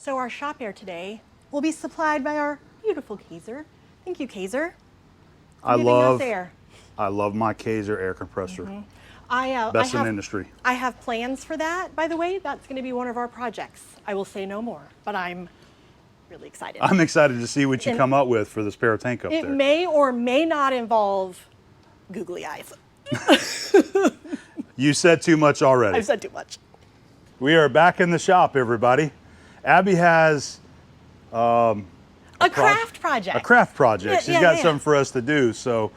So our shop air today will be supplied by our beautiful Kaiser. Thank you, Kaiser. I love my Kaiser air compressor. Best in industry. I have plans for that, by the way. That's going to be one of our projects. I will say no more, but I'm really excited. I'm excited to see what you come up with for the spare tank up there. It may or may not involve googly eyes. You said too much already. I've said too much. We are back in the shop, everybody. Abby has a craft project. A craft project. She's got something for us to do. So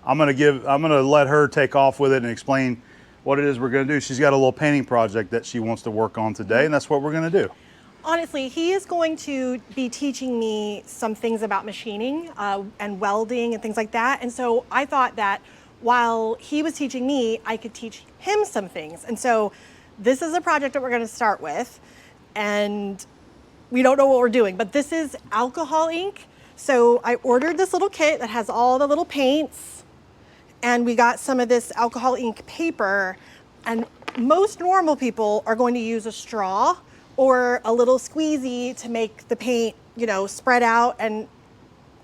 I'm gonna let her take off with it and explain what it is we're gonna do. She's got a little painting project that she wants to work on today, and that's what we're gonna do. Honestly, he is going to be teaching me some things about machining and welding and things like that. And so I thought that while he was teaching me, I could teach him some things. And so this is a project that we're gonna start with, and we don't know what we're doing, but this is alcohol ink. So I ordered this little kit that has all the little paints, and we got some of this alcohol ink paper, and most normal people are going to use a straw or a little squeezy to make the paint, you know, spread out, and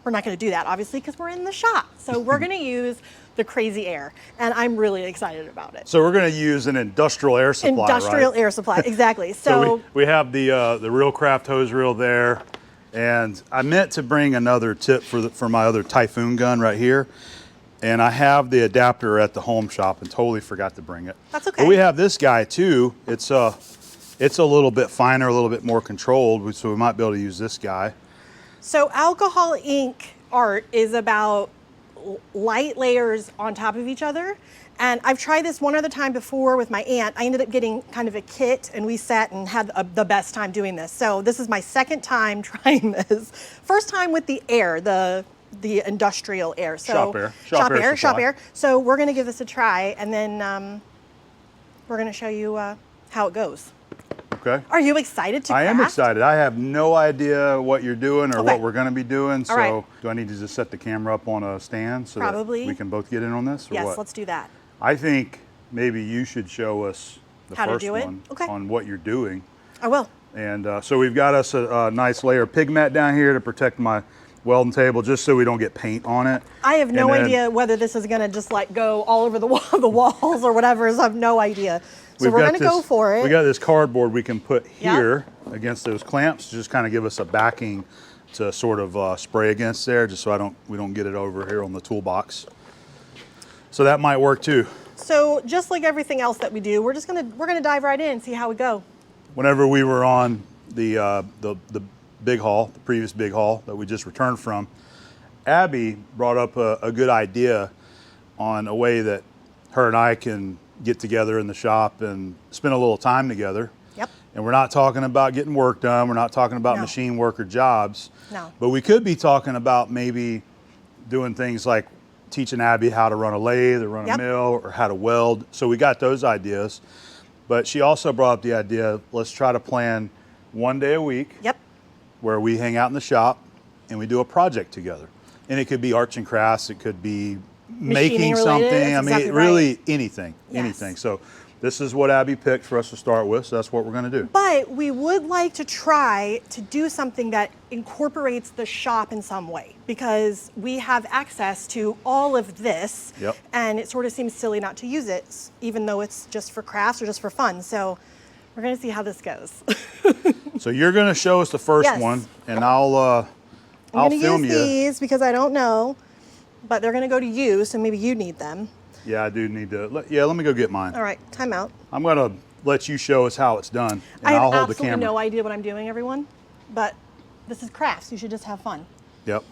we're not going to do that, obviously, because we're in the shop. So we're going to use the crazy air, and I'm really excited about it. So we're going to use an industrial air supply, Industrial air supply, exactly. So we have the Real Craft hose reel there, and I meant to bring another tip for my other Typhoon gun right here, and I have the adapter at the home shop and totally forgot to bring it. That's okay. But we have this guy too. It's a little bit finer, a little bit more controlled, so we might be able to use this guy. So alcohol ink art is about light layers on top of each other. And I've tried this one other time before with my aunt. I ended up getting kind of a kit, and we sat and had the best time doing this. So this is my second time trying this. First time with the air, the industrial air. So shop air. So we're gonna give this a try, and then we're gonna show you how it goes. Okay. Are you excited to craft? I am excited. I have no idea what you're doing or what we're going to be doing. So right. Do I need to just set the camera up on a stand so that we can both get in on this? Or yes, what? let's do that. I think maybe you should show us the first one on what you're doing. I will. And so we've got us a nice layer of pigment down here to protect my welding table, just so we don't get paint on it. I have no idea whether this is going to just like go all over the walls or whatever. So I have no idea. So we're going to go for it. We got this cardboard we can put here against those clamps, just kind of give us a backing to sort of spray against there, just so we don't get it over here on the toolbox. So that might work too. So just like everything else that we do, we're gonna dive right in and see how we go. Whenever we were on the big haul, the previous big haul that we just returned from, Abby brought up a good idea on a way that her and I can get together in the shop and spend a little time together. Yep. And we're not talking about getting work done. We're not talking about machine work or jobs. No. But we could be talking about maybe doing things like teaching Abby how to run a lathe or run a mill or how to weld. So we got those ideas. But she also brought up the idea, let's try to plan one day a week where we hang out in the shop and we do a project together. And it could be arts and crafts, it could be making something. I mean, really anything. So this is what Abby picked for us to start with, so that's what we're gonna do. But we would like to try to do something that incorporates the shop in some way, because we have access to all of this, and it sort of seems silly not to use it, even though it's just for crafts or just for fun. So we're gonna see how this goes. So you're gonna show us the first one, and I'll film you. I'm gonna use these because I don't know, but they're gonna go to you, so maybe you need them. Yeah, I do need to. Let me go get mine. All right, time out. I'm gonna let you show us how it's done, and I have I'll hold the absolutely camera. no idea what I'm doing, everyone, but this is crafts. You should just have fun. Yep.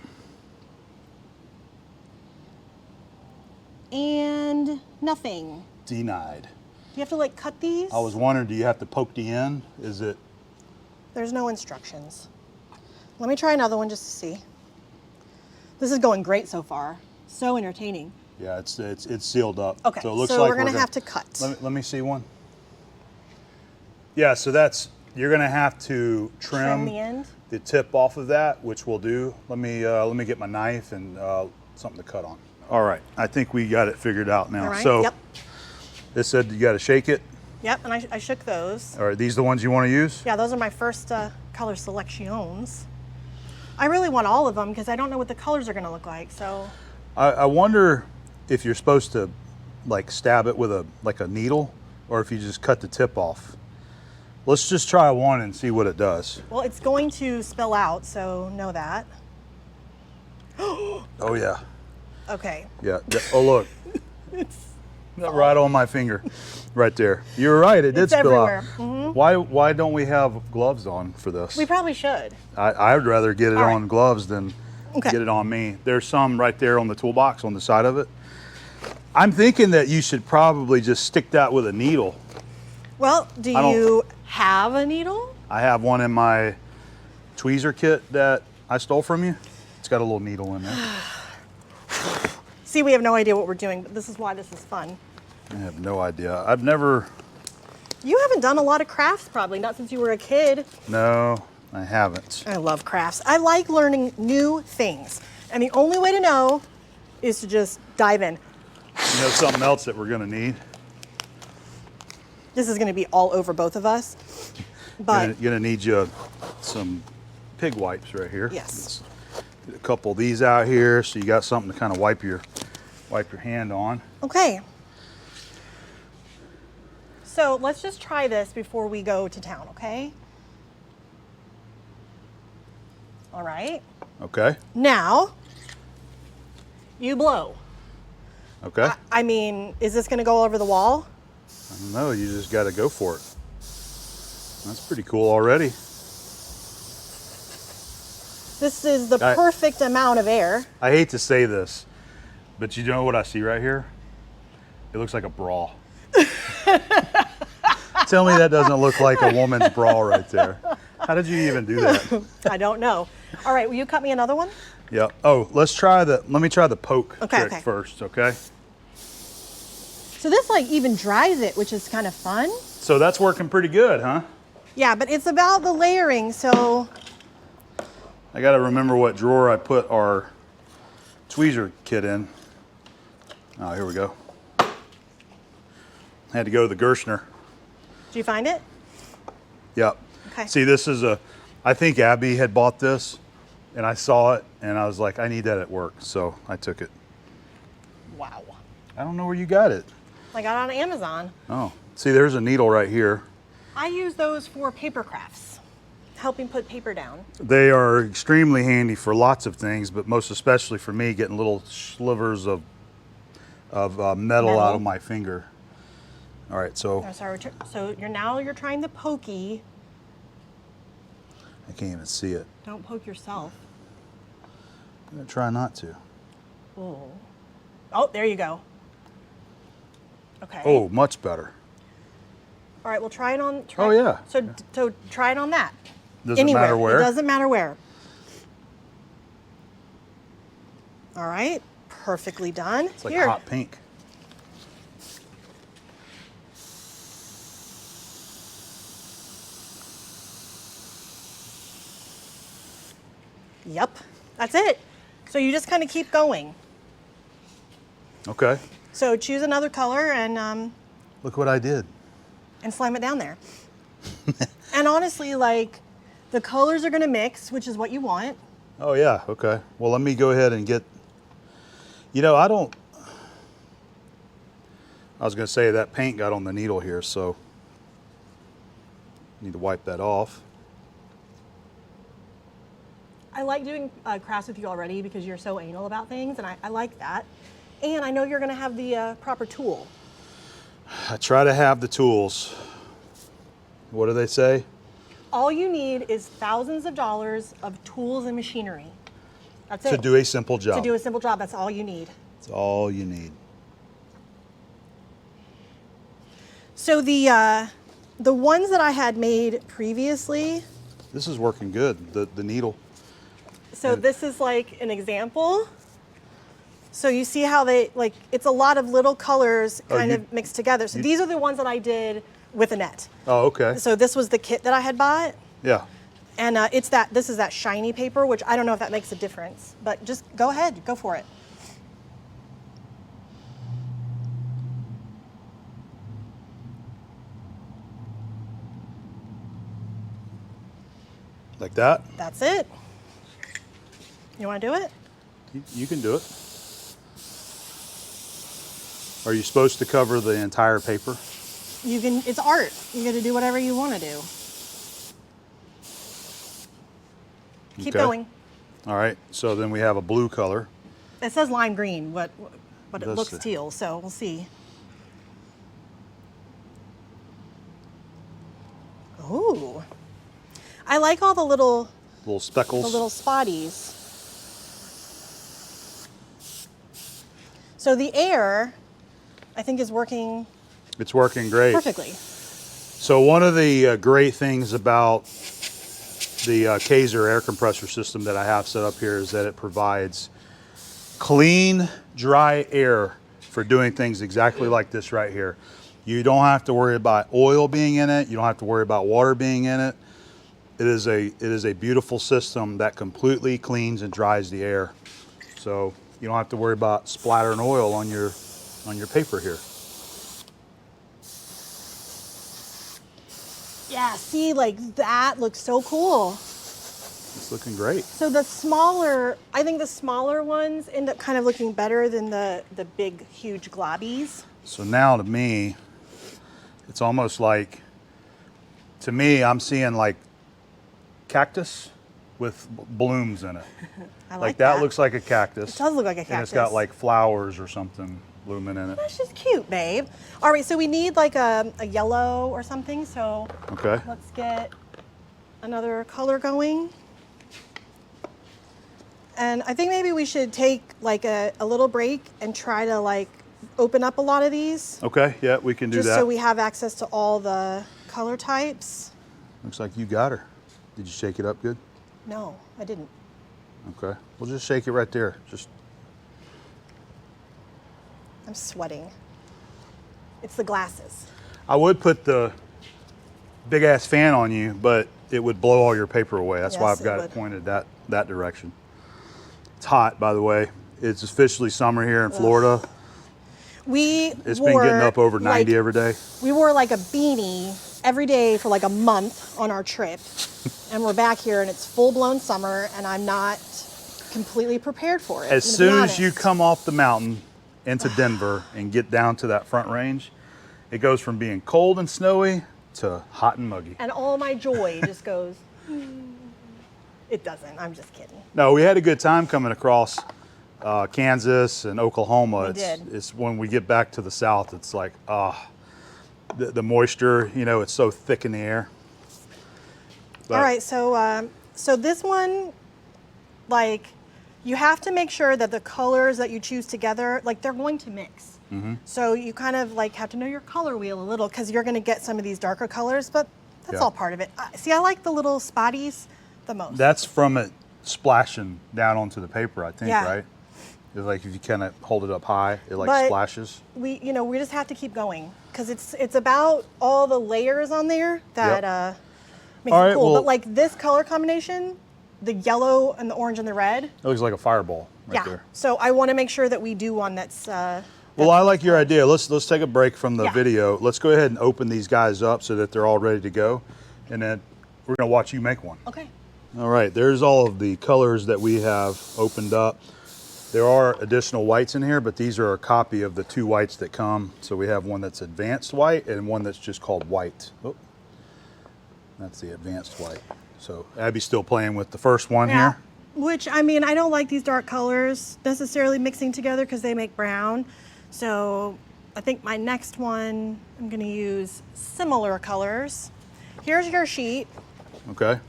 And nothing. Denied. Do you have to like cut these? I was wondering, do you have to poke the end? Is it? There's no instructions. Let me try another one just to see. This is going great so far. So entertaining. Yeah, it's sealed up. Okay, so it looks so like we're gonna have to cut. Let me see one. Yeah, so you're gonna have to trim the end, the tip off of that, which we'll do. Let me get my knife and something to cut on. All right, I think we got it figured out now. All right. So it said you got to shake it. Yep, and I shook those. All right, these the ones you want to use? Yeah, those are my first color selections. I really want all of them because I don't know what the colors are going to look like. So I wonder if you're supposed to like stab it with a needle, or if you just cut the tip off. Let's just try one and see what it does. well, it's going to spill out, so know that. Oh yeah. Okay. Yeah. Oh look. Right on my finger, right there. You're right. It did It's spill everywhere. out. Mm-hmm. Why don't we have gloves on for this? We probably should. I would rather get it All right. on gloves than Okay. get it on me. There's some right there on the toolbox on the side of it. I'm thinking that you should probably just stick that with a needle. Well, do I don't- you have a needle? I have one in my tweezer kit that I stole from you. It's got a little needle in there. See, we have no idea what we're doing, but this is why this is fun. I have no idea. I've never, You haven't done a lot of crafts probably, not since you were a kid. no, I haven't. I love crafts. I like learning new things. And the only way to know is to just dive in. You know something else that we're gonna need? This is going to be all over both of us. But Gonna need you some pig wipes right here. yes. Get a couple of these out here so you got something to kind of wipe your hand on. Okay. So let's just try this before we go to town, okay? All right. Okay. Now, you blow. Okay. I mean, is this going to go over the wall? I don't know. You just got to go for it. That's pretty cool already. This is the perfect amount of air. I hate to say this, but you know what I see right here? It looks like a bra. Tell me that doesn't look like a woman's bra right there. How did you even do that? I don't know. All right, will you cut me another one? Yeah. Oh, let me try the poke trick okay. first, okay? So this like even dries it, which is kind of fun. So that's working pretty good, huh? Yeah, but it's about the layering, so I got to remember what drawer I put our tweezer kit in. Oh, here we go. Had to go to the Gershner. did you find it? Yep. Okay. See, this is I think Abby had bought this, and I saw it, and I was like, I need that at work, so I took it. Wow. I don't know where you got it. I got it on Amazon. Oh, see, there's a needle right here. I use those for paper crafts, helping put paper down. They are extremely handy for lots of things, but most especially for me, getting little slivers of metal out of my finger. All right, so Oh, sorry. So you're trying the pokey. I can't even see it. Don't poke yourself. I'm gonna try not to. Oh. Oh, there you go. Okay. Oh, much better. All right, we'll try it on. Oh, yeah. So try it on that. Doesn't Anywhere. matter where. It doesn't matter where. All right, perfectly done. It's like Here. hot pink. Yep, that's it. So you just kind of keep going. Okay. So choose another color and Look what I did. slam it down there. And honestly, like the colors are gonna mix, which is what you want. Oh yeah, okay. Well, let me go ahead and get, I was gonna say that paint got on the needle here, so need to wipe that off. I like doing crafts with you already because you're so anal about things, and I like that. And I know you're gonna have the proper tool. I try to have the tools. What do they say? All you need is thousands of dollars of tools and machinery. That's it. To do a simple job. To do a simple job, that's all you need. That's all you need. So the ones that I had made previously, This is working good, the needle. so this is like an example. So you see how it's a lot of little colors kind of mixed together. So these are the ones that I did with a net. Oh, okay. So this was the kit that I had bought. Yeah. And this is that shiny paper, which I don't know if that makes a difference, but just go ahead, go for it. Like that? That's it. You want to do it? You can do it. Are you supposed to cover the entire paper? You can, it's art. You get to do whatever you want to do. Keep Okay. going. All right, so then we have a blue color. It says lime green, but it Does looks it? teal, so we'll see. Ooh. I like all the little Speckles. the little spotties. So the air, I think, is working It's working great. perfectly. So one of the great things about the Kaiser air compressor system that I have set up here is that it provides clean, dry air for doing things exactly like this right here. You don't have to worry about oil being in it. You don't have to worry about water being in it. It is a beautiful system that completely cleans and dries the air. So you don't have to worry about splattering oil on your paper here. Yeah, see, like that looks so cool. It's looking great. So the smaller, I think the smaller ones end up kind of looking better than the big, huge globbies. So now to me, it's almost like, to me, I'm seeing like cactus with blooms in it. I like that looks like a cactus. It does look like a And cactus. it's got like flowers or something blooming in it. That's just cute, babe. All right, so we need like a yellow or something. So Okay. let's get another color going. And I think maybe we should take like a little break and try to like open up a lot of these. Okay, yeah, we can do Just that. so we have access to all the color types. Looks like you got her. Did you shake it up good? No, I didn't. Okay. We'll just shake it right there. Just I'm sweating. It's the glasses. I would put the big ass fan on you, but it would blow all your paper away. That's why Yes, I've got it it would. pointed that direction. It's hot, by the way. It's officially summer here in Florida. It's been getting up over 90 every day. We wore like a beanie every day for like a month on our trip. And we're back here and it's full blown summer and I'm not completely prepared for it. As I'm soon gonna be as you honest. come off the mountain into Denver and get down to that front range, it goes from being cold and snowy to hot and muggy. And all my joy just goes, it doesn't, I'm just kidding. No, we had a good time coming across Kansas and Oklahoma. did. It's when we get back to the south, it's like, the moisture, you know, it's so thick in the air. But All right, so this one, like, you have to make sure that the colors that you choose together, like, they're going to mix. Mm-hmm. So you kind of like have to know your color wheel a little because you're going to get some of these darker colors, but that's Yeah. all part of it. See, I like the little spotties the most. That's from it splashing down onto the paper, I think, Yeah. right? It's like if you kind of hold it up high, it like But- splashes. we just have to keep going because it's about all the layers on there that Yep. makes All it right, cool. well- But like this color combination, the yellow and the orange and the red, It looks like a fireball right yeah. there. So I want to make sure that we do one that's. Well, I like your idea. Let's take a break from the Yeah. video. Let's go ahead and open these guys up so that they're all ready to go. And then we're gonna watch you make one. Okay. All right, there's all of the colors that we have opened up. There are additional whites in here, but these are a copy of the two whites that come. So we have one that's advanced white and one that's just called white. Oh, that's the advanced white. So Abby's still playing with the first one Yeah. here. Which, I mean, I don't like these dark colors necessarily mixing together because they make brown. So I think my next one, I'm going to use similar colors. Here's your sheet, Okay,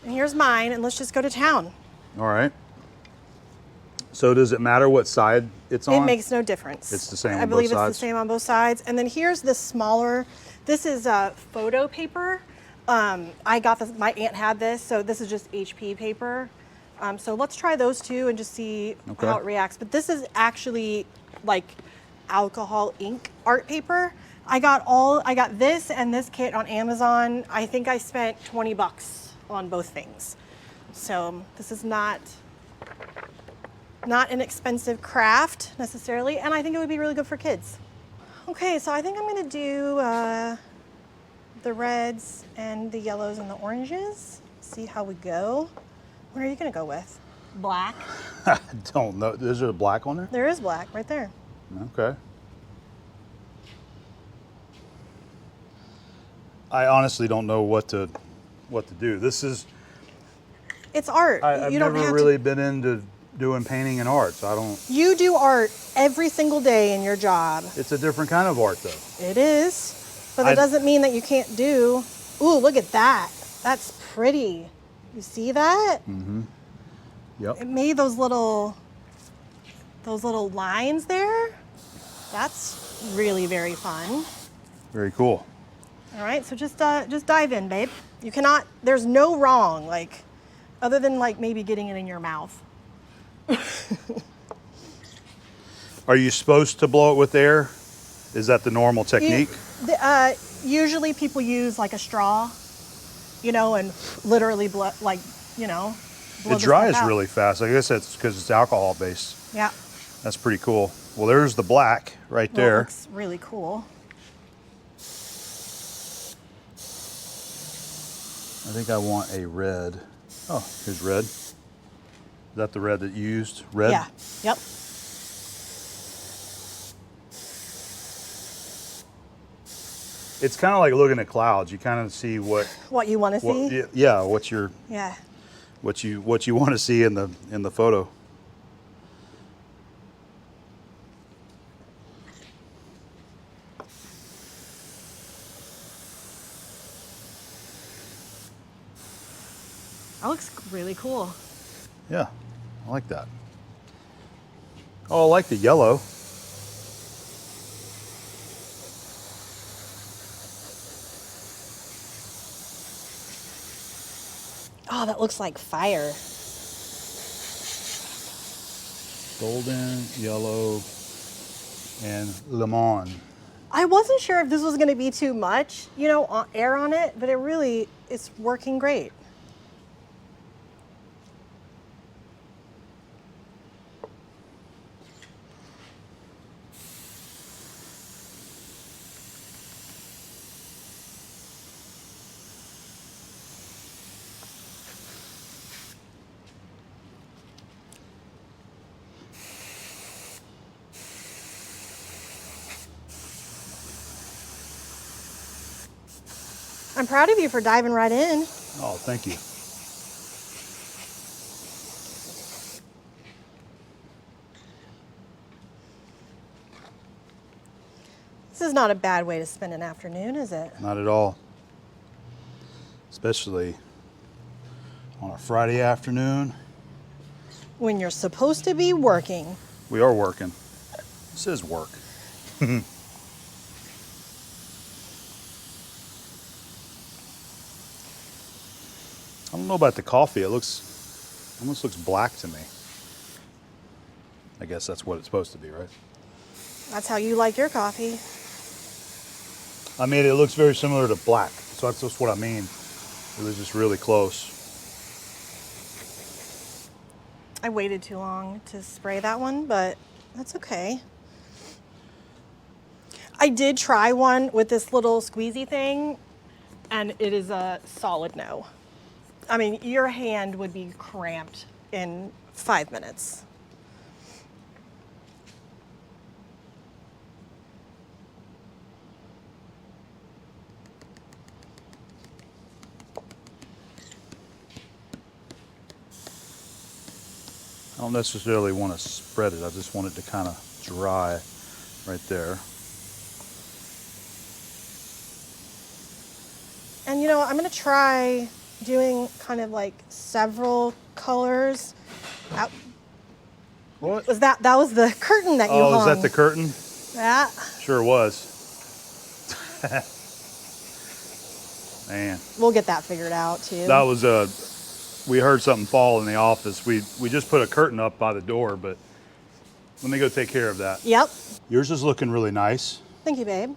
and here's mine, and let's just go to town. all right. So does it matter what side it's on? It makes no difference. It's the same I on both believe sides? it's the same on both sides. And then here's the smaller, this is photo paper. I got this, my aunt had this, so this is just HP paper. So let's try those two and just see Okay. how it reacts. But this is actually like alcohol ink art paper. I got this and this kit on Amazon. I think I spent 20 bucks on both things. So this is not an expensive craft necessarily, and I think it would be really good for kids. Okay, so I think I'm gonna do the reds and the yellows and the oranges. see how we go. What are you gonna go with? Black. I don't know. Is there a black on there? There is black right there. Okay. I honestly don't know what to do. This is It's art. I've you don't never have really to. been into doing painting and art, so I don't. You do art every single day in your job. It's a different kind of art, though. It is, but that doesn't mean that you can't do. Ooh, look at that. That's pretty. You see that? Mm-hmm. Yep. It made those little lines there. That's really very fun. Very cool. All right, so just dive in, babe. You cannot. There's no wrong, like, other than like maybe getting it in your mouth. Are you supposed to blow it with air? Is that the normal technique? Usually people use like a straw, and literally blow, like, blow It the dries stuff out. really fast. I guess that's because it's alcohol based. Yeah. That's pretty cool. Well, there's the black right Well, it there. looks really cool. I think I want a red. Oh, here's red. Is that the red that you used? Red? Yeah. Yep. It's kind of like looking at clouds. You kind of see what What you want to see? yeah, what you want to see in the photo. That looks really cool. Yeah, I like that. Oh, I like the yellow. Oh, that looks like fire. Golden, yellow, and lemon. I wasn't sure if this was going to be too much, air on it, but it's working great. I'm proud of you for diving right in. Oh, thank you. This is not a bad way to spend an afternoon, is it? Not at all. Especially on a Friday afternoon. When you're supposed to be working. We are working. This is work. I don't know about the coffee. It almost looks black to me. I guess that's what it's supposed to be, right? That's how you like your coffee. I mean, it looks very similar to black. So that's just what I mean. It was just really close. I waited too long to spray that one, but that's okay. I did try one with this little squeezy thing, and it is a solid no. I mean, your hand would be cramped in 5 minutes. I don't necessarily want to spread it. I just want it to kind of dry right there. And I'm gonna try doing kind of like several colors. What? That was the curtain that you hung. Oh, is that the curtain? Yeah. Sure was. Man. We'll get that figured out too. That was we heard something fall in the office. We just put a curtain up by the door, but let me go take care of that. Yep. Yours is looking really nice. Thank you, babe.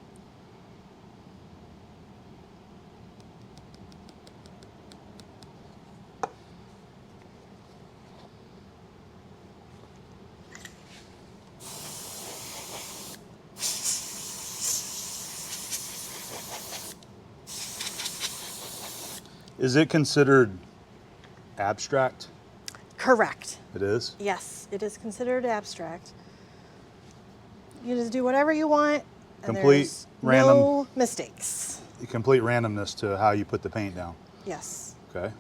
Is it considered abstract? Correct. It is? Yes, it is considered abstract. You just do whatever you want, and Complete there's random. no mistakes. Complete randomness to how you put the paint down. Yes. Okay.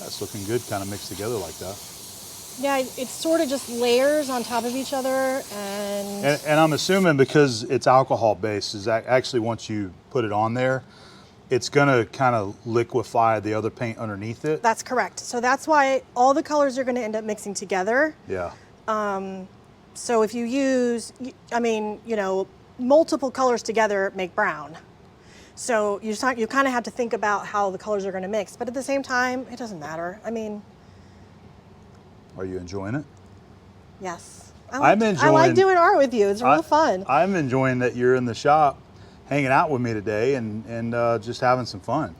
That's looking good, kind of mixed together like that. Yeah, it's sort of just layers on top of each other, And I'm assuming because it's alcohol based, is that actually once you put it on there, it's gonna kind of liquefy the other paint underneath it? That's correct. So that's why all the colors are going to end up mixing together. Yeah. So if you use, I mean, multiple colors together make brown. So you kind of have to think about how the colors are going to mix, but at the same time, it doesn't matter. I mean, Are you enjoying it? yes. I'm enjoying. I like doing art with you. It's real fun. I'm enjoying that you're in the shop, hanging out with me today, and just having some fun.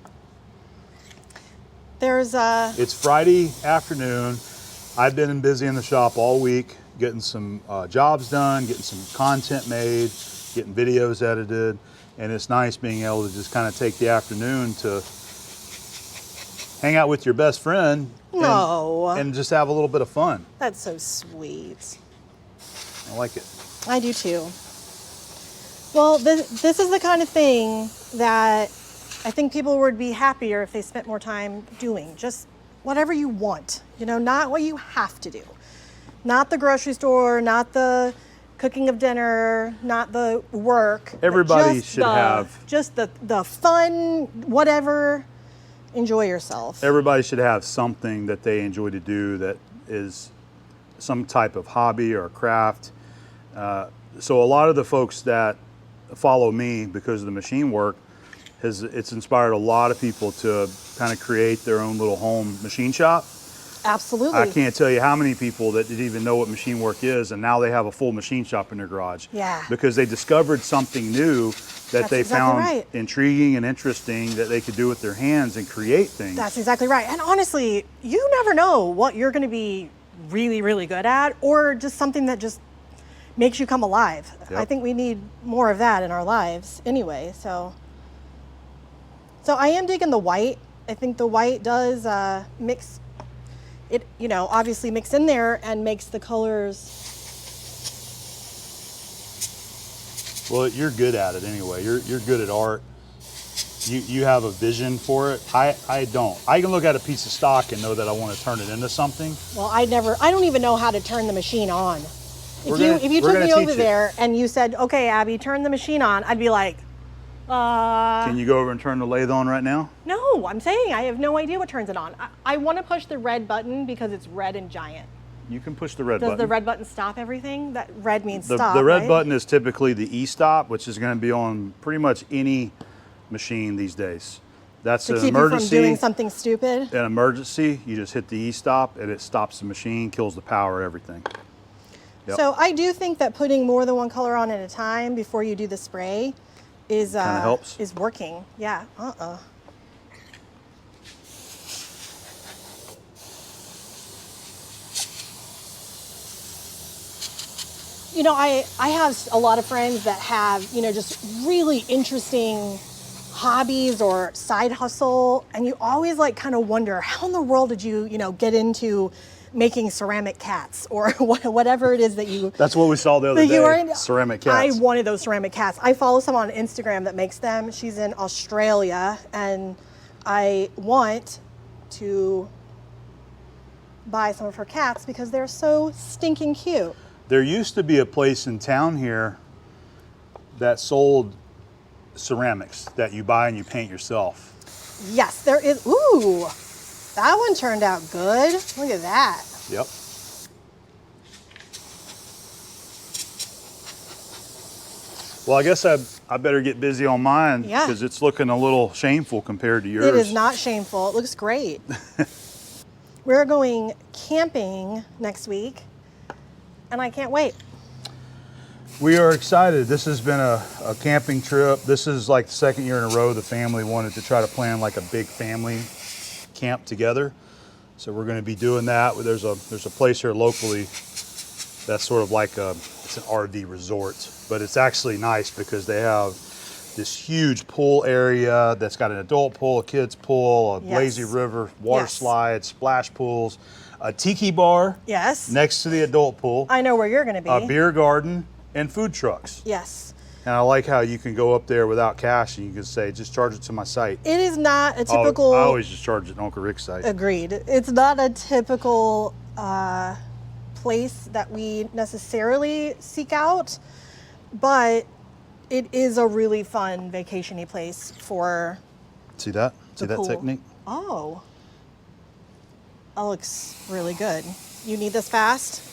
There's It's Friday afternoon. I've been busy in the shop all week, getting some jobs done, getting some content made, getting videos edited, and it's nice being able to just kind of take the afternoon to hang out with your best friend and just have a little bit of fun. That's so sweet. I like it. I do too. Well, this is the kind of thing that I think people would be happier if they spent more time doing. Just whatever you want, not what you have to do. Not the grocery store, not the cooking of dinner, not the work. Everybody should have. Just the fun, whatever. Enjoy yourself. Everybody should have something that they enjoy to do that is some type of hobby or craft. So a lot of the folks that follow me because of the machine work, it's inspired a lot of people to kind of create their own little home machine shop. Absolutely. I can't tell you how many people that didn't even know what machine work is, and now they have a full machine shop in their garage. Yeah. Because they discovered something new that they exactly found right. intriguing and interesting that they could do with their hands and create things. That's exactly right. And honestly, you never know what you're going to be really, really good at, or just something that just makes you come alive. Yep. I think we need more of that in our lives anyway. So I am digging the white. I think the white does mix it, obviously mix in there and makes the colors. Well, you're good at it anyway. You're good at art. You have a vision for it. I don't. I can look at a piece of stock and know that I want to turn it into something. Well, I don't even know how to turn the machine on. If you we're took gonna me over teach you. there and you said, okay, Abby, turn the machine on, I'd be like, Can you go over and turn the lathe on right now? no, I'm saying I have no idea what turns it on. I want to push the red button because it's red and giant. You can push the red Does button. the red button stop everything? That red means The stop, red right? button is typically the e-stop, which is going to be on pretty much any machine these days. That's To an keep emergency. you from doing something stupid? An emergency, you just hit the e-stop and it stops the machine, kills the power, everything. Yep. So I do think that putting more than one color on at a time before you do the spray is helps. is working. Yeah. I have a lot of friends that have, just really interesting hobbies or side hustle, and you always kind of wonder, how in the world did you, get into making ceramic cats or whatever it is that you. That's what we saw the other day, ceramic cats. I wanted those ceramic cats. I follow someone on Instagram that makes them. She's in Australia, and I want to buy some of her cats because they're so stinking cute. There used to be a place in town here that sold ceramics that you buy and you paint yourself. Yes, there is. Ooh, that one turned out good. Look at that. Yep. Well, I guess I better get busy on mine because it's looking a little shameful compared to yours. It is not shameful. It looks great. We're going camping next week, and I can't wait. We are excited. This has been a camping trip. This is like the second year in a row the family wanted to try to plan like a big family camp together. So we're going to be doing that. There's a place here locally that's sort of like a it's an RV resort, but it's actually nice because they have this huge pool area that's got an adult pool, a kid's pool, a lazy river, water slides, splash pools, a tiki bar next to the adult pool. I know where you're going to be. A beer garden and food trucks. Yes. And I like how you can go up there without cash and you can say, just charge it to my site. It is not a typical... I always just charge it to Uncle Rick's site. Agreed. It's not a typical place that we necessarily seek out, but it is a really fun vacation-y place for... See that? See that pool. technique? Oh. That looks really good. You need this fast?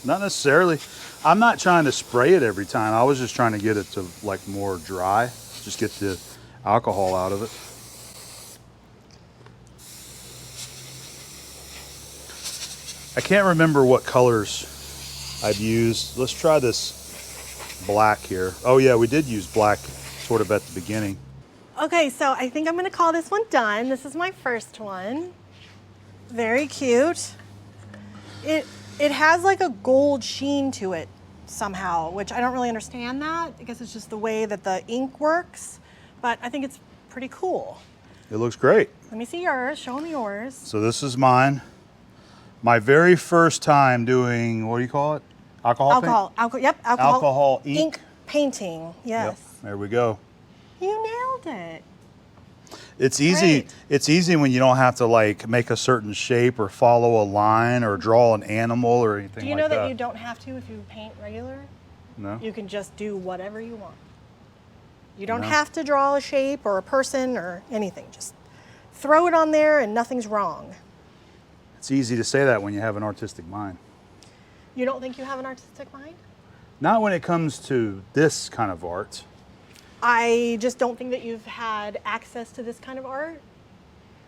Not necessarily. I'm not trying to spray it every time. I was just trying to get it to like more dry. Just get the alcohol out of it. I can't remember what colors I've used. Let's try this black here. Oh yeah, we did use black sort of at the beginning. Okay, so I think I'm gonna call this one done. This is my first one. Very cute. It has like a gold sheen to it somehow, which I don't really understand that. I guess it's just the way that the ink works, but I think it's pretty cool. It looks great. Let me see yours, show me yours. So this is mine. My very first time doing, what do you call it? Alcohol paint? Alcohol ink painting, yes. Yep, there we go. You nailed it. It's easy. Great. It's easy when you don't have to like make a certain shape or follow a line or draw an animal or anything like that. Do you know that you don't have to if you paint regular? No. You can just do whatever you want. You don't have to draw a shape or a person or anything. Just throw it on there and nothing's wrong. It's easy to say that when you have an artistic mind. You don't think you have an artistic mind? Not when it comes to this kind of art. I just don't think that you've had access to this kind of art.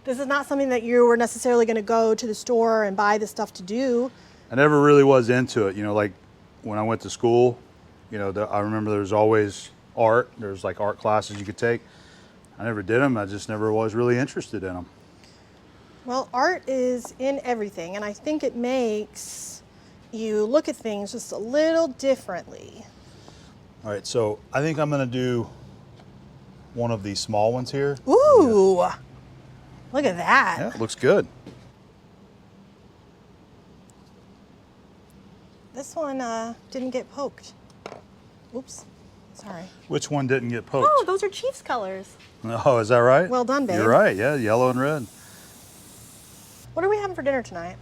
This is not something that you were necessarily going to go to the store and buy the stuff to do. I never really was into it. You know, like when I went to school, you know, I remember there was always art. There's like art classes you could take. I never did them. I just never was really interested in them. Well, art is in everything, and I think it makes you look at things just a little differently. All right, so I think I'm going to do one of these small ones here. Ooh, look at that. Yeah, it looks good. This one didn't get poked. Oops, sorry. Which one didn't get poked? Oh, those are Chiefs colors. Oh, is that right? Well done, babe. You're right, yeah, yellow and red. What are we having for dinner tonight?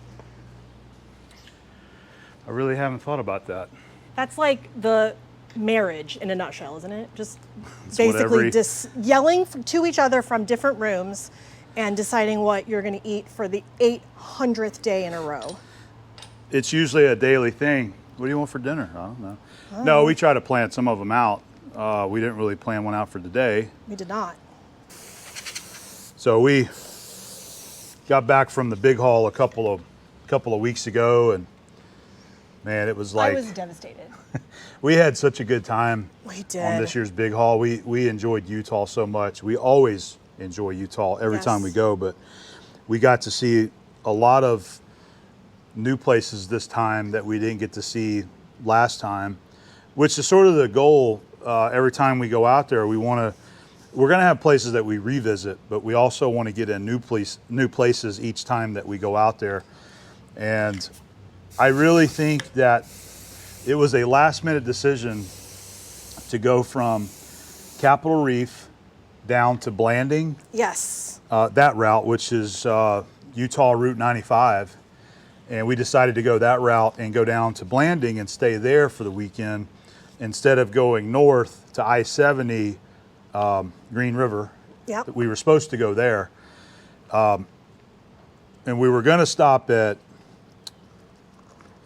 I really haven't thought about that. That's like the marriage in a nutshell, isn't it? Just It's basically yelling to each other from different rooms and deciding what you're going to eat for the 800th day in a row. It's usually a daily thing. What do you want for dinner? I don't know. No, we try to plan some of them out. We didn't really plan one out for today. We did not. So we got back from the big haul a couple of weeks ago, and man, it was like I was devastated. we had such a good time We did. on this year's big haul. We enjoyed Utah so much. We always enjoy Utah every time we go, but we got to see a lot of new places this time that we didn't get to see last time, which is sort of the goal. Every time we go out there, we're going to have places that we revisit, but we also want to get in new places each time that we go out there. And I really think that it was a last-minute decision to go from Capitol Reef down to Blanding. Yes. That route, which is Utah Route 95. And we decided to go that route and go down to Blanding and stay there for the weekend instead of going north to I-70 Green River. Yep. We were supposed to go there. And we were going to stop at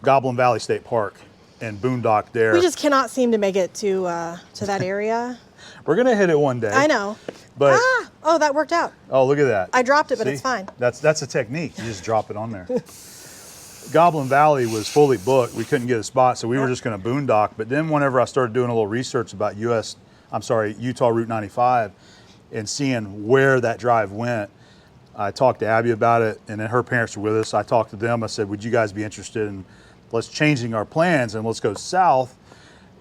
Goblin Valley State Park and boondock there. We just cannot seem to make it to that area. We're going to hit it one day. I know. But oh, that worked out. oh, look at that. I dropped it, but See? it's fine. That's a technique. You just drop it on there. Goblin Valley was fully booked. We couldn't get a spot, so we were just going to boondock. But then whenever I started doing a little research about Utah Route 95 and seeing where that drive went, I talked to Abby about it, and then her parents were with us. I talked to them. I said, would you guys be interested in let's changing our plans and let's go south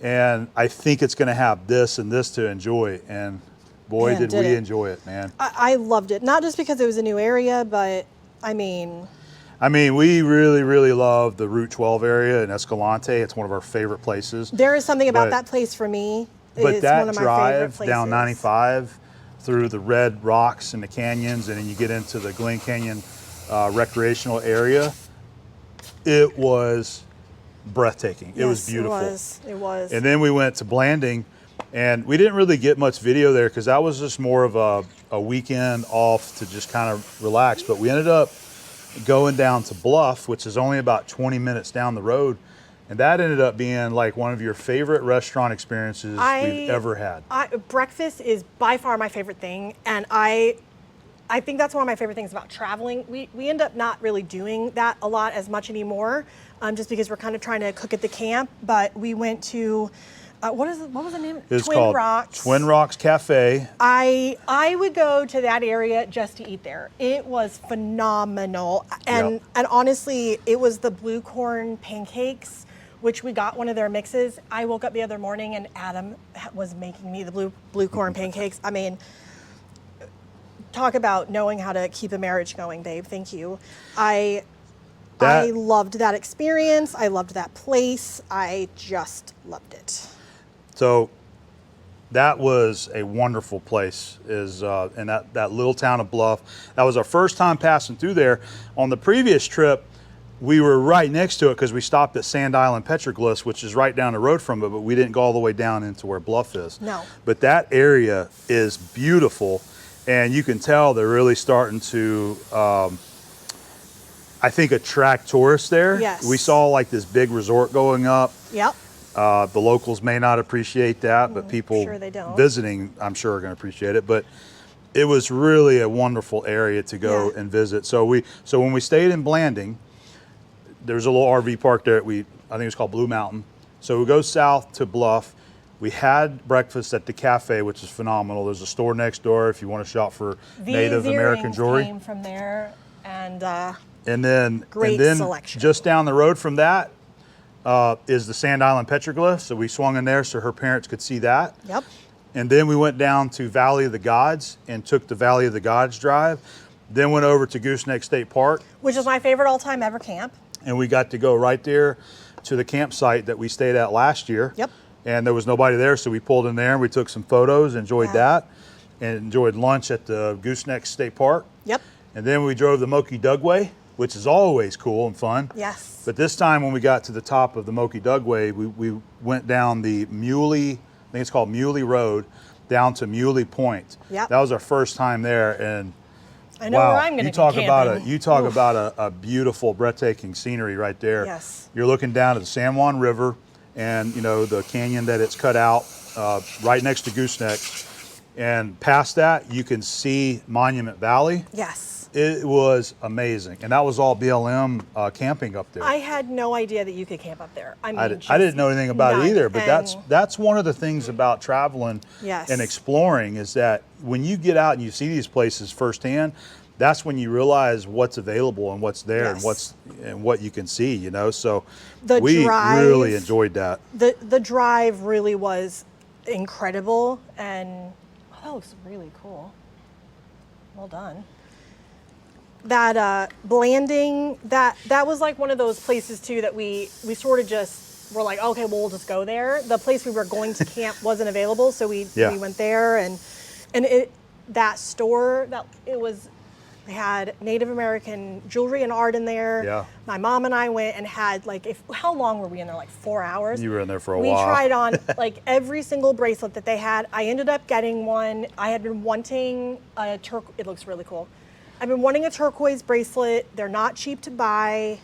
and I think it's going to have this and this to enjoy. And boy, Man, did did we it. enjoy it, man. I loved it. Not just because it was a new area, but I mean, We really, really love the Route 12 area in Escalante. It's one of our favorite places. there is something about But- that place for me. But It's that one of my favorite drive places. down 95 through the red rocks and the canyons, and then you get into the Glen Canyon recreational area, it was breathtaking. It was Yes, beautiful. It was. And then we went to Blanding, and we didn't really get much video there because that was just more of a weekend off to just kind of relax. But we ended up going down to Bluff, which is only about 20 minutes down the road. And that ended up being like one of your favorite restaurant experiences we've ever had. Breakfast is by far my favorite thing, and I think that's one of my favorite things about traveling. We end up not really doing that a lot as much anymore, just because we're kind of trying to cook at the camp. But we went to what was the name? It's called Rocks. Twin Rocks Cafe. I would go to that area just to eat there. It was phenomenal, and honestly, it was the blue corn pancakes, which we got one of their mixes. I woke up the other morning and Adam was making me the blue corn pancakes. I mean, talk about knowing how to keep a marriage going, babe. Thank you. I loved that experience. I loved that place. I just loved it. So that was a wonderful place, in that little town of Bluff. That was our first time passing through there. On the previous trip, we were right next to it because we stopped at Sand Island Petroglyphs, which is right down the road from it, but we didn't go all the way down into where Bluff is. No. But that area is beautiful, and you can tell they're really starting to, I think, attract tourists there. Yes. We saw like this big resort going up. Yep. The locals may not appreciate that, but people Sure they don't. visiting, I'm sure, are going to appreciate it. But it was really a wonderful area to go and visit. So when we stayed in Blanding, there was a little RV park there. I think it was called Blue Mountain. So we go south to Bluff. We had breakfast at the cafe, which is phenomenal. There's a store next door if you want to shop for Native American jewelry. Came from there, and Great selection. Just down the road from that is the Sand Island Petroglyphs. So we swung in there so her parents could see that. Yep. And then we went down to Valley of the Gods and took the Valley of the Gods drive. Then went over to Gooseneck State Park. Which is my favorite all-time ever camp. And we got to go right there to the campsite that we stayed at last year. Yep. And there was nobody there, so we pulled in there and we took some photos, enjoyed that, and enjoyed lunch at the Gooseneck State Park. Yep. And then we drove the Moki Dugway, which is always cool and fun. Yes. But this time when we got to the top of the Moki Dugway, we went down the Muley, I think it's called Muley Road, down to Muley Point. Yep. That was our first time there, and I know wow, where I'm going to you be talk camping. about a beautiful, breathtaking scenery right there. Yes. You're looking down at the San Juan River, and the canyon that it's cut out right next to Gooseneck, and past that you can see Monument Valley. Yes. It was amazing, and that was all BLM camping up there. I had no idea that you could camp up there. I mean, I didn't know anything about it either, but And that's one of the things about traveling Yes. and exploring is that when you get out and you see these places firsthand, that's when you realize what's available and what's there Yes. and what you can see, So The we drive- really enjoyed that. the drive really was incredible, and that looks really cool. Well done. That Blanding, that was like one of those places too that we sort of just were like, okay, well, we'll just go there. The place we were going to camp wasn't available, so we went there, and that store they had Native American jewelry and art in there. Yeah. My mom and I went and had how long were we in there? Like 4 hours. You were in there for a We while. tried on like every single bracelet that they had. I ended up getting one. I had been wanting a it looks really cool. I've been wanting a turquoise bracelet. They're not cheap to buy.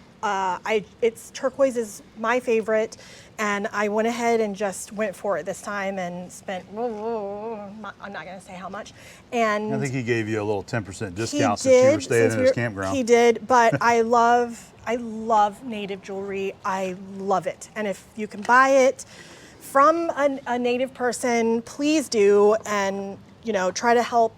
Turquoise is my favorite, and I went ahead and just went for it this time and spent. I'm not going to say how much. And I think he gave you a little 10% he discount since you were did, staying since in we his were- campground. He did, but I love native jewelry. I love it, and if you can buy it from a native person, please do, and try to help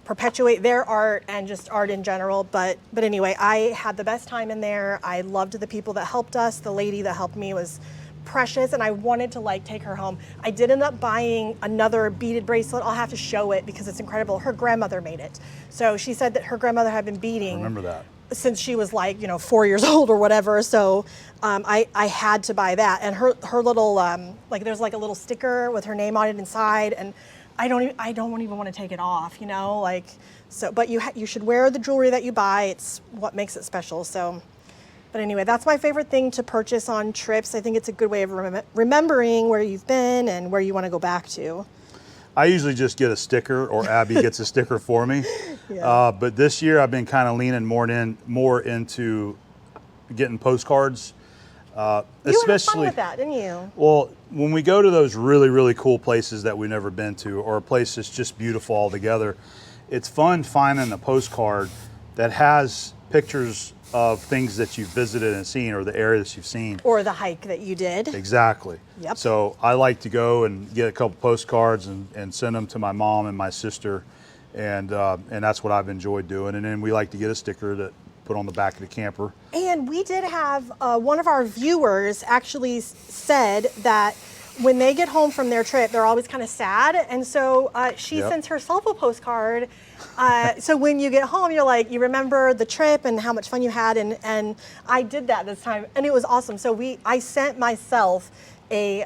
perpetuate their art and just art in general. But anyway, I had the best time in there. I loved the people that helped us. The lady that helped me was precious, and I wanted to like take her home. I did end up buying another beaded bracelet. I'll have to show it because it's incredible. Her grandmother made it. So she said that her grandmother had been beading. Remember that. Since she was like, 4 years old or whatever. So I had to buy that. And her little, like there's like a little sticker with her name on it inside. And I don't even want to take it off, like, so, but you should wear the jewelry that you buy. It's what makes it special. So, but anyway, that's my favorite thing to purchase on trips. I think it's a good way of remembering where you've been and where you want to go back to. I usually just get a sticker, or Abby gets a sticker for me. Yeah. But this year I've been kind of leaning more into getting postcards. You Especially had fun with that, didn't you? Well, when we go to those really, really cool places that we've never been to, or a place that's just beautiful altogether, it's fun finding a postcard that has pictures of things that you've visited and seen, or the areas you've seen. Or the hike that you did. Exactly. Yep. So I like to go and get a couple postcards and send them to my mom and my sister, and that's what I've enjoyed doing. And then we like to get a sticker to put on the back of the camper. And we did have one of our viewers actually said that when they get home from their trip, they're always kind of sad. And so she Yep. sends herself a postcard. So when you get home, you're like, you remember the trip and how much fun you had. And I did that this time, and it was awesome. So I sent myself a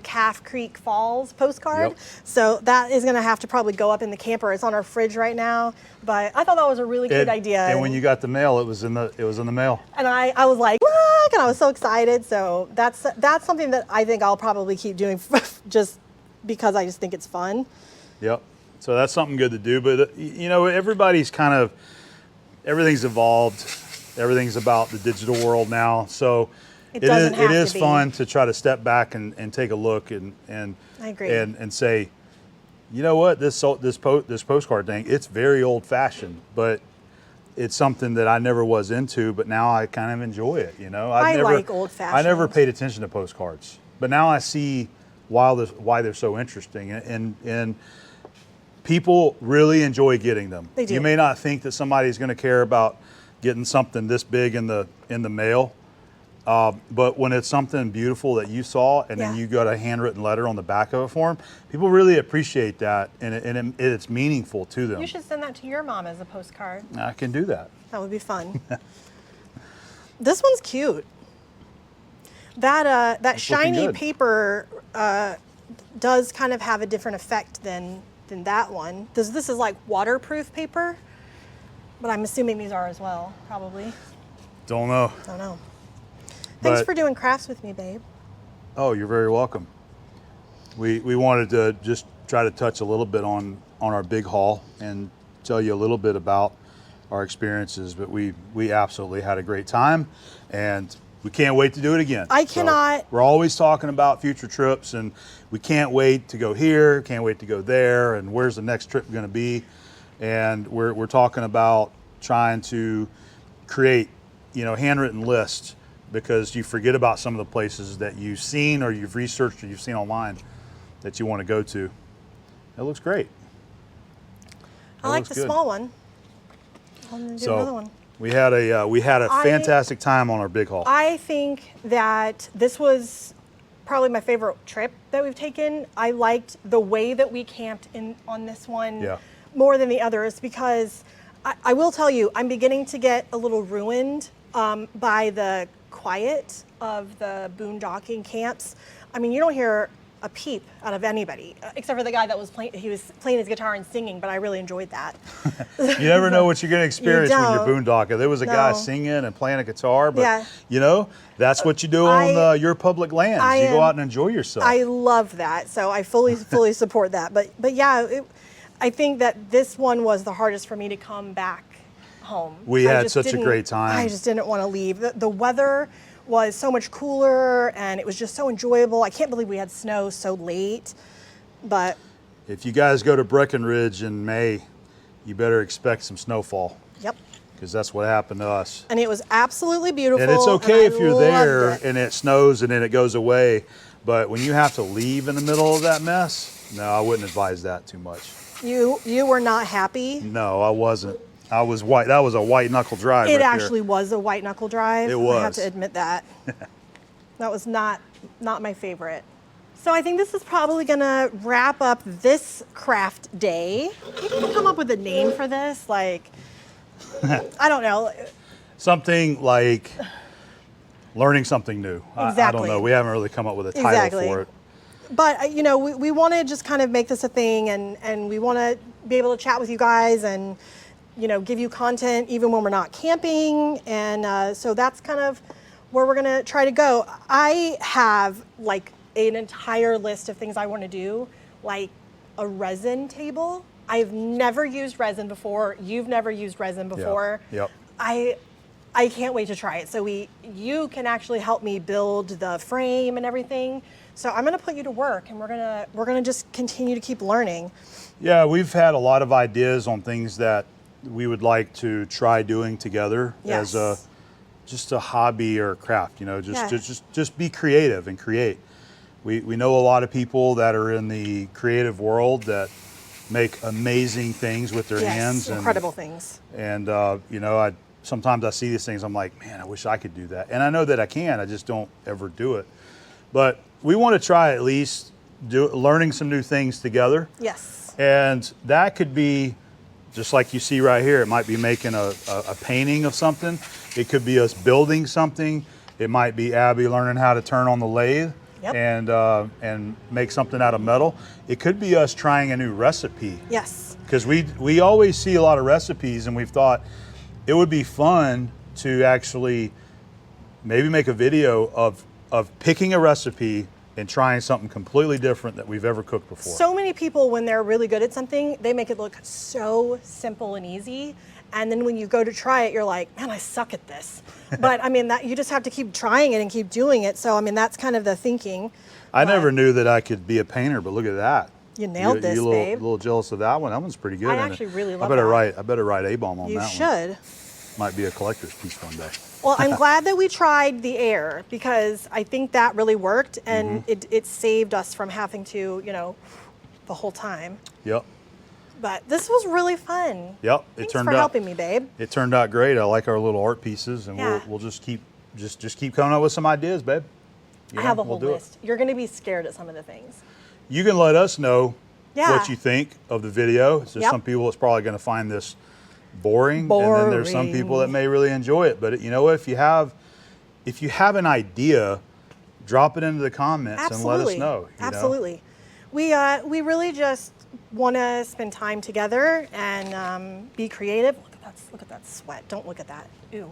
Calf Creek Falls postcard. Yep. So that is going to have to probably go up in the camper. It's on our fridge right now. But I thought that was a really good idea. And when you got the mail, it was in the mail. And I was like, look, and I was so excited. So that's something that I think I'll probably keep doing just because I just think it's fun. Yep. So that's something good to do. But everybody's everything's evolved. Everything's about the digital world now. So It doesn't have it to is be. fun to try to step back and take a look and I agree. and say, you know what, this postcard thing, it's very old fashioned, but it's something that I never was into, but now I kind of enjoy it. I like old-fashioned. I never paid attention to postcards, but now I see why they're so interesting, and people really enjoy getting them. They do. You may not think that somebody's going to care about getting something this big in the mail, but when it's something beautiful that you saw and then Yeah. you got a handwritten letter on the back of it for them, people really appreciate that, and it's meaningful to them. You should send that to your mom as a postcard. I can do that. That would be fun. This one's cute. That looking shiny good. paper does kind of have a different effect than that one. This is like waterproof paper, but I'm assuming these are as well, probably. Don't know. I don't know. Thanks But- for doing crafts with me, babe. Oh, you're very welcome. We wanted to just try to touch a little bit on our big haul and tell you a little bit about our experiences, but we absolutely had a great time, and we can't wait to do it again. I cannot- We're always talking about future trips, and we can't wait to go here, can't wait to go there, and where's the next trip going to be? And we're talking about trying to create, handwritten lists, because you forget about some of the places that you've seen or you've researched or you've seen online that you want to go to. It looks great. I like looks the good. small one. I'm gonna do another one. we had a fantastic time on our big haul. I think that this was probably my favorite trip that we've taken. I liked the way that we camped on this one Yeah. more than the others, because I will tell you, I'm beginning to get a little ruined by the quiet of the boondocking camps. I mean, you don't hear a peep out of anybody, except for the guy that was playing. He was playing his guitar and singing, but I really enjoyed that. You never know what you're going to experience when you're don't. boondocking. There was a guy No. singing and playing a guitar, but Yeah. that's what you do on your public lands. You go out and enjoy yourself. I love that, so I fully support that. But yeah, I think that this one was the hardest for me to come back home. We I had just such a didn't- great time. I just didn't want to leave. The weather was so much cooler, and it was just so enjoyable. I can't believe we had snow so late, but If you guys go to Breckenridge in May, you better expect some snowfall, yep. because that's what happened to us. And it was absolutely beautiful. And it's okay and if I you're loved there it. and it snows and then it goes away, but when you have to leave in the middle of that mess, no, I wouldn't advise that too much. You were not happy. No, I wasn't. I was white. That was a white knuckle drive. It right actually was a white knuckle drive. It I have was. to admit that. That was not not my favorite. So I think this is probably gonna wrap up this craft day. Maybe we can come up with a name for this, like, I don't know. Something like learning something new. I don't Exactly. know. We haven't really come up with a title Exactly. for it. But, you know, we want to just kind of make this a thing, and we want to be able to chat with you guys and, you know, give you content even when we're not camping. And so that's kind of where we're going to try to go. I have like an entire list of things I want to do, like a resin table. I've never used resin before. You've never used resin before. Yep. I can't wait to try it. So you can actually help me build the frame and everything. So I'm gonna put you to work, and we're gonna just continue to keep learning. Yeah, we've had a lot of ideas on things that we would like to try doing together Yes. as just a hobby or craft. You know, Yeah. just be creative and create. We know a lot of people that are in the creative world that make amazing things with their hands. Incredible things. And you know, sometimes I see these things, I'm like, man, I wish I could do that. And I know that I can, I just don't ever do it. But we want to try at least learning some new things together. Yes. And that could be, just like you see right here, it might be making a painting of something. It could be us building something. It might be Abby learning how to turn on the lathe. Yep. And make something out of metal. It could be us trying a new recipe. Yes. Because we always see a lot of recipes, and we've thought it would be fun to actually maybe make a video of picking a recipe and trying something completely different that we've ever cooked before. So many people, when they're really good at something, they make it look so simple and easy. And then when you go to try it, you're like, man, I suck at this. But I mean, that you just have to keep trying it and keep doing it. So I mean, that's kind of the thinking. I never knew that I could be a painter, but look at that. You nailed this, you babe. A little jealous of that one. That one's pretty good. I actually really love I better that. I better write A-bomb on You that should. one. Might be a collector's piece one day. Well, I'm glad that we tried the air, because I think that really worked, and it saved us from having to, you know, the whole time. Yep. But this was really fun. Yep. Thanks for helping me, babe. It turned out great. I like our little art pieces, and Yeah. we'll just keep coming up with some ideas, babe. You I know, have a we'll whole do it. list. You're going to be scared at some of the things. You can let us know Yeah. what you think of the video. There's Yep. some people that's probably going to find this boring, and then there's some people that may really enjoy it. But you know what? If you have an idea, drop it into the comments and let us know. You Absolutely. We really just want to spend time together and be creative. Look at that sweat. Don't look at that. Ew.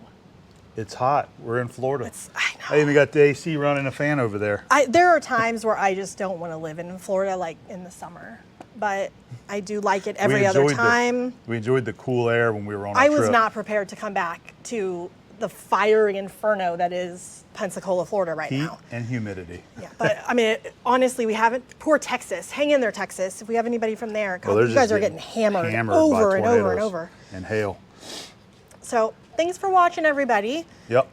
It's hot. We're in Florida. I I even got the AC running a fan over there. There are times where I just don't want to live in Florida, like in the summer, but I do like it every other time. We enjoyed the cool air when we were on our I trip. was not prepared to come back to the fiery inferno that is Pensacola, Florida right Heat now. and humidity. Yeah, but I mean, honestly, we haven't. Poor Texas. Hang in there, Texas. If we have anybody from there, God, Well, you guys are getting hammered by over and over and tornadoes over. and hail. So thanks for watching, everybody. Yep.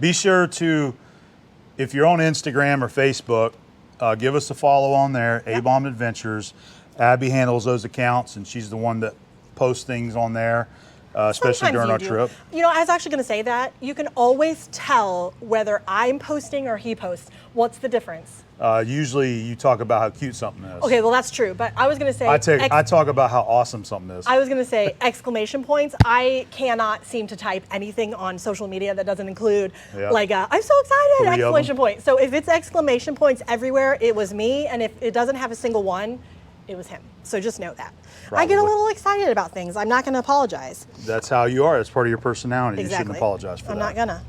Be sure to, if you're on Instagram or Facebook, give us a follow on there, A-Bomb Adventures. Abby handles those accounts, and she's the one that posts things on there, especially Sometimes during you our do. trip. You know, I was actually going to say that. You can always tell whether I'm posting or he posts. What's the difference? Usually you talk about how cute something is. Okay, well, that's true. But I was going to say... I talk about how awesome something is. I was going to say exclamation points. I cannot seem to type anything on social media that doesn't include like I'm so excited, 3 of exclamation them. point. So if it's exclamation points everywhere, it was me. And if it doesn't have a single one, it was him. So just know that. I get a Probably. little excited about things. I'm not going to apologize. That's how you are. It's part of your personality. Exactly. You shouldn't apologize for I'm that. not going to.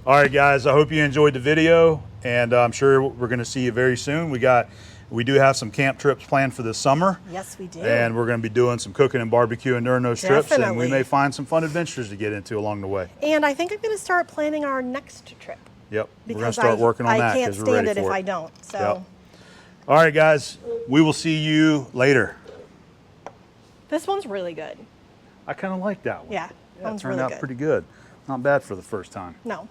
All right, guys. I hope you enjoyed the video, and I'm sure we're going to see you very soon. We do have some camp trips planned for this summer. Yes, we do. And we're going to be doing some cooking and barbecuing during those trips, and we Definitely. may find some fun adventures to get into along the way. And I think I'm going to start planning our next trip. Yep. We're going to Because start working on that I can't because we're stand ready it for if it. I don't. So Yep. All right, guys. We will see you later. this one's really good. I kind of like that one. Yeah, It that one's turned really out good. pretty good. Not bad for the first time. No.